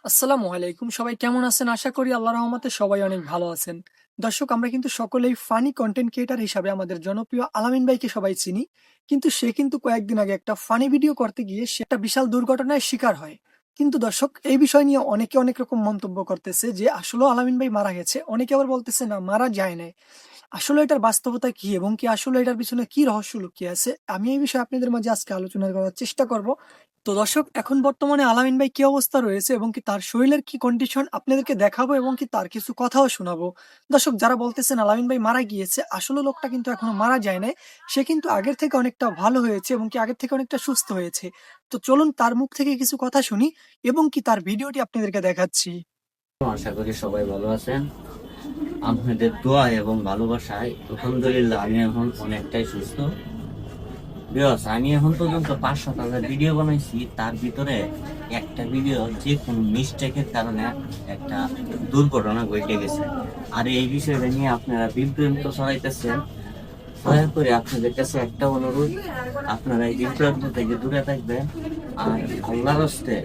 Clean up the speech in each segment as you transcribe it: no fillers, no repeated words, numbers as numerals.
আসসালামু আলাইকুম। সবাই কেমন আছেন? আশা করি আল্লাহর রহমতে সবাই অনেক ভালো আছেন। দর্শক, আমরা কিন্তু সকলেই ফানি কনটেন্ট ক্রিয়েটর হিসাবে আমাদের জনপ্রিয় আলামিন ভাইকে সবাই চিনি। কিন্তু সে কিন্তু কয়েকদিন আগে একটা ফানি ভিডিও করতে গিয়ে সে একটা বিশাল দুর্ঘটনায় শিকার হয়। কিন্তু দর্শক, এই বিষয় নিয়ে অনেকে অনেক রকম মন্তব্য করতেছে যে আসলেও আলামিন ভাই মারা গেছে। অনেকে আবার বলতেছে না, মারা যায় নাই। আসলে এটার বাস্তবতা কি এবং কি আসলে এটার পিছনে কি রহস্য লুকিয়ে আছে? আমি এই বিষয়ে আপনাদের মাঝে আজকে আলোচনা করার চেষ্টা করব। তো দর্শক, এখন বর্তমানে আলামিন ভাই কি অবস্থা রয়েছে এবং কি তার শরীরের কি কন্ডিশন আপনাদেরকে দেখাবো এবং কি তার কিছু কথাও শোনাবো। দর্শক, যারা বলতেছেন আলামিন ভাই মারা গিয়েছে, আসলে লোকটা কিন্তু এখনো মারা যায় নাই। সে কিন্তু আগের থেকে অনেকটা ভালো হয়েছে এবং কি আগের থেকে অনেকটা সুস্থ হয়েছে। তো চলুন তার মুখ থেকে কিছু কথা শুনি এবং কি তার ভিডিওটি আপনাদেরকে দেখাচ্ছি। আশা করি সবাই ভালো আছেন। আপনাদের দোয়া এবং ভালোবাসায় আলহামদুলিল্লাহ আমি এখন অনেকটাই সুস্থ। আমি এখন পর্যন্ত 5-7 হাজার ভিডিও বানাইছি, তার ভিতরে একটা ভিডিও যে কোনো মিস্টেকের কারণে একটা দুর্ঘটনা ঘটে গেছে। আর এই বিষয়টা নিয়ে আপনারা বিভ্রান্ত ছড়াইতেছেন। দয়া করে আপনাদের কাছে একটা অনুরোধ, আপনারা এই বিভ্রান্ত থেকে দূরে থাকবেন। আর আল্লাহর হস্তে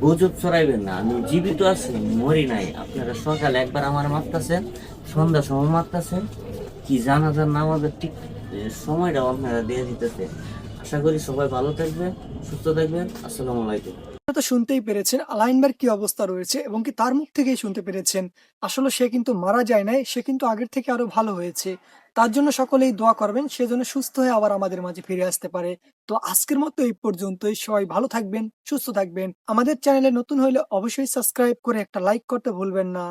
গুজব ছড়াইবেন না। আমি জীবিত আছি, মরি নাই। আপনারা সকালে একবার আমার মারতেছেন, সন্ধ্যা সময় মারতেছেন, কি জানাজার নামাজের ঠিক সময়টাও আপনারা দিয়ে দিতেছে। আশা করি সবাই ভালো থাকবেন, সুস্থ থাকবেন। আসসালামু আলাইকুম। আপনারা তো শুনতেই পেরেছেন আলাইন ভাইয়ের কি অবস্থা রয়েছে এবং কি তার মুখ থেকেই শুনতে পেরেছেন। আসলে সে কিন্তু মারা যায় নাই, সে কিন্তু আগের থেকে আরো ভালো হয়েছে। তার জন্য সকলেই দোয়া করবেন, সে যেন সুস্থ হয়ে আবার আমাদের মাঝে ফিরে আসতে পারে। তো আজকের মতো এই পর্যন্তই। সবাই ভালো থাকবেন, সুস্থ থাকবেন। আমাদের চ্যানেলে নতুন হলে অবশ্যই সাবস্ক্রাইব করে একটা লাইক করতে ভুলবেন না।